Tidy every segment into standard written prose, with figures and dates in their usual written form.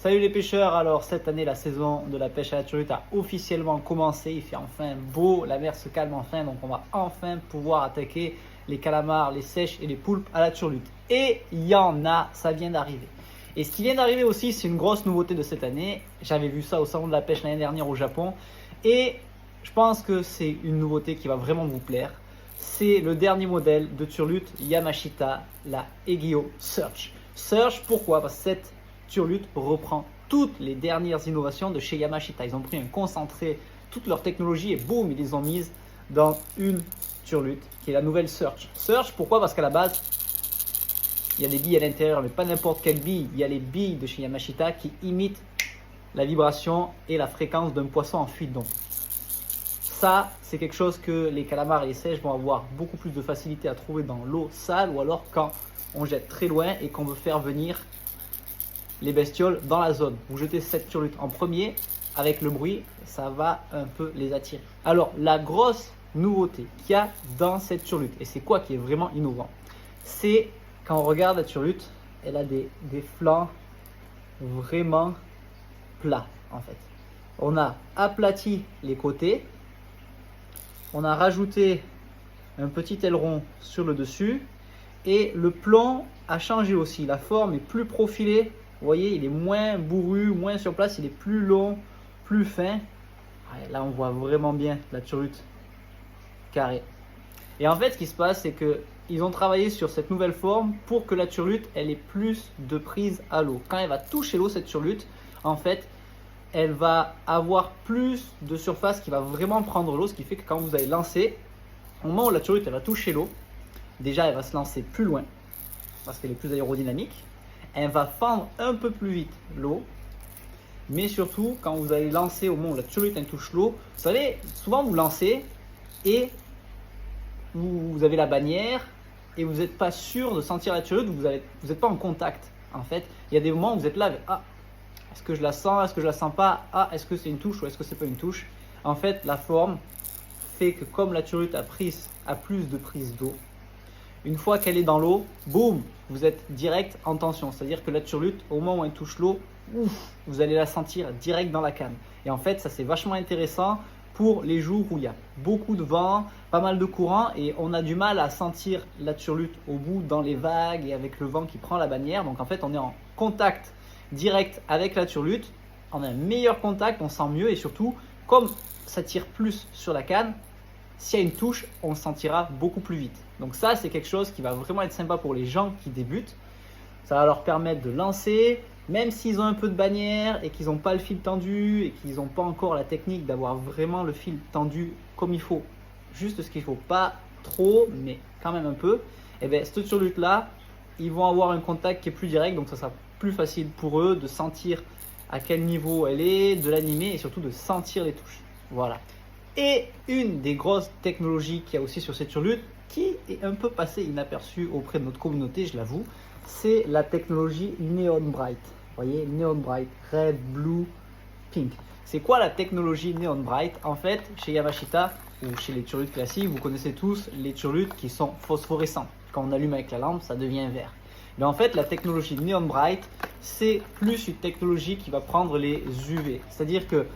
Salut les pêcheurs, alors cette année la saison de la pêche à la turlute a officiellement commencé, il fait enfin beau, la mer se calme enfin, donc on va enfin pouvoir attaquer les calamars, les sèches et les poulpes à la turlute. Et il y en a, ça vient d'arriver. Et ce qui vient d'arriver aussi, c'est une grosse nouveauté de cette année, j'avais vu ça au salon de la pêche l'année dernière au Japon, et je pense que c'est une nouveauté qui va vraiment vous plaire. C'est le dernier modèle de turlute Yamashita, la Egyo Search. Search, pourquoi? Parce que cette turlute reprend toutes les dernières innovations de chez Yamashita. Ils ont pris un concentré, toute leur technologie et boum, ils les ont mises dans une turlute qui est la nouvelle Search. Search, pourquoi? Parce qu'à la base, il y a des billes à l'intérieur, mais pas n'importe quelle bille. Il y a les billes de chez Yamashita qui imitent la vibration et la fréquence d'un poisson en fuite d'eau. Ça, c'est quelque chose que les calamars et les sèches vont avoir beaucoup plus de facilité à trouver dans l'eau sale ou alors quand on jette très loin et qu'on veut faire venir les bestioles dans la zone. Vous jetez cette turlute en premier, avec le bruit, ça va un peu les attirer. Alors, la grosse nouveauté qu'il y a dans cette turlute, et c'est quoi qui est vraiment innovant, c'est quand on regarde la turlute, elle a des flancs vraiment plats en fait. On a aplati les côtés, on a rajouté un petit aileron sur le dessus et le plomb a changé aussi. La forme est plus profilée. Vous voyez, il est moins bourru, moins sur place, il est plus long, plus fin. Ouais, là, on voit vraiment bien la turlute carrée. Et en fait, ce qui se passe, c'est qu'ils ont travaillé sur cette nouvelle forme pour que la turlute, elle ait plus de prise à l'eau. Quand elle va toucher l'eau, cette turlute, en fait, elle va avoir plus de surface qui va vraiment prendre l'eau, ce qui fait que quand vous allez lancer, au moment où la turlute, elle va toucher l'eau, déjà, elle va se lancer plus loin parce qu'elle est plus aérodynamique. Elle va fendre un peu plus vite l'eau, mais surtout quand vous allez lancer au moment où la turlute elle touche l'eau, vous savez, souvent vous lancez et vous avez la bannière et vous n'êtes pas sûr de sentir la turlute, vous n'êtes pas en contact. En fait, il y a des moments où vous êtes là, ah, est-ce que je la sens, est-ce que je la sens pas, ah, est-ce que c'est une touche ou est-ce que c'est pas une touche. En fait, la forme fait que comme la turlute a plus de prise d'eau, une fois qu'elle est dans l'eau, boum, vous êtes direct en tension. C'est-à-dire que la turlute, au moment où elle touche l'eau, vous allez la sentir direct dans la canne. Et en fait, ça c'est vachement intéressant pour les jours où il y a beaucoup de vent, pas mal de courant et on a du mal à sentir la turlute au bout dans les vagues et avec le vent qui prend la bannière. Donc en fait, on est en contact direct avec la turlute. On a un meilleur contact, on sent mieux et surtout, comme ça tire plus sur la canne, s'il y a une touche, on le sentira beaucoup plus vite. Donc ça, c'est quelque chose qui va vraiment être sympa pour les gens qui débutent. Ça va leur permettre de lancer, même s'ils ont un peu de bannière et qu'ils n'ont pas le fil tendu et qu'ils n'ont pas encore la technique d'avoir vraiment le fil tendu comme il faut. Juste ce qu'il faut, pas trop, mais quand même un peu. Et bien, cette turlute-là, ils vont avoir un contact qui est plus direct, donc ça sera plus facile pour eux de sentir à quel niveau elle est, de l'animer et surtout de sentir les touches. Voilà. Et une des grosses technologies qu'il y a aussi sur cette turlute, qui est un peu passée inaperçue auprès de notre communauté, je l'avoue, c'est la technologie Neon Bright. Vous voyez, Neon Bright, red, blue, pink. C'est quoi la technologie Neon Bright? En fait, chez Yamashita ou chez les turlutes classiques, vous connaissez tous les turlutes qui sont phosphorescentes. Quand on allume avec la lampe, ça devient vert. Mais en fait, la technologie Neon Bright, c'est plus une technologie qui va prendre les UV. C'est-à-dire que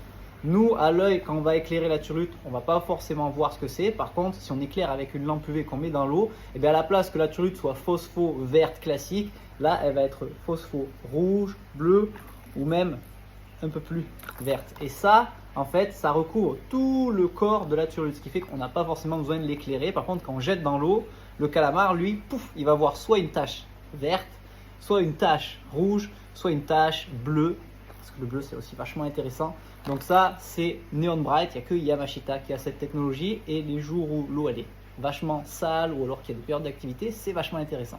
nous, à l'œil, quand on va éclairer la turlute, on ne va pas forcément voir ce que c'est. Par contre, si on éclaire avec une lampe UV qu'on met dans l'eau, et bien à la place que la turlute soit phospho verte classique, là, elle va être phospho rouge, bleu ou même un peu plus verte. Et ça, en fait, ça recouvre tout le corps de la turlute, ce qui fait qu'on n'a pas forcément besoin de l'éclairer. Par contre, quand on jette dans l'eau, le calamar, lui, pouf, il va voir soit une tache verte, soit une tache rouge, soit une tache bleue. Parce que le bleu, c'est aussi vachement intéressant. Donc ça, c'est Neon Bright. Il n'y a que Yamashita qui a cette technologie. Et les jours où l'eau, elle est vachement sale ou alors qu'il y a des périodes d'activité, c'est vachement intéressant.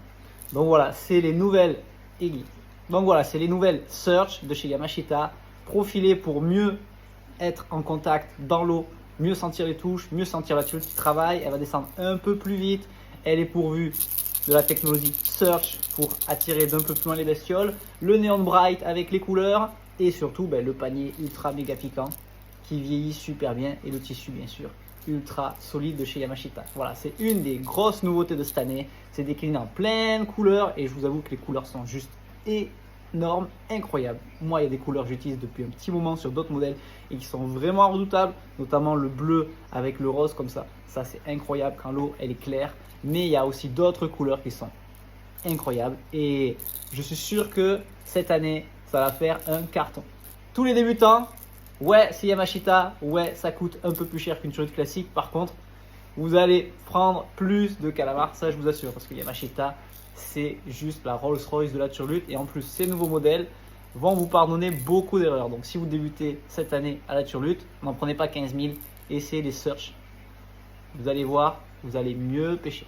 Donc voilà, c'est les nouvelles Search de chez Yamashita, profilées pour mieux être en contact dans l'eau, mieux sentir les touches, mieux sentir la turlute qui travaille. Elle va descendre un peu plus vite. Elle est pourvue de la technologie Search pour attirer d'un peu plus loin les bestioles. Le Neon Bright avec les couleurs. Et surtout, le panier ultra méga piquant qui vieillit super bien et le tissu bien sûr ultra solide de chez Yamashita. Voilà, c'est une des grosses nouveautés de cette année. C'est décliné en pleine couleurs et je vous avoue que les couleurs sont juste énorme, incroyable. Moi, il y a des couleurs que j'utilise depuis un petit moment sur d'autres modèles et qui sont vraiment redoutables, notamment le bleu avec le rose comme ça. Ça, c'est incroyable quand l'eau elle est claire. Mais il y a aussi d'autres couleurs qui sont incroyables et je suis sûr que cette année, ça va faire un carton. Tous les débutants, ouais, c'est Yamashita, ouais, ça coûte un peu plus cher qu'une truite classique. Par contre, vous allez prendre plus de calamars, ça je vous assure, parce que Yamashita, c'est juste la Rolls-Royce de la turlute. Et en plus, ces nouveaux modèles vont vous pardonner beaucoup d'erreurs. Donc si vous débutez cette année à la turlute, n'en prenez pas 15 000, essayez les search. Vous allez voir, vous allez mieux pêcher.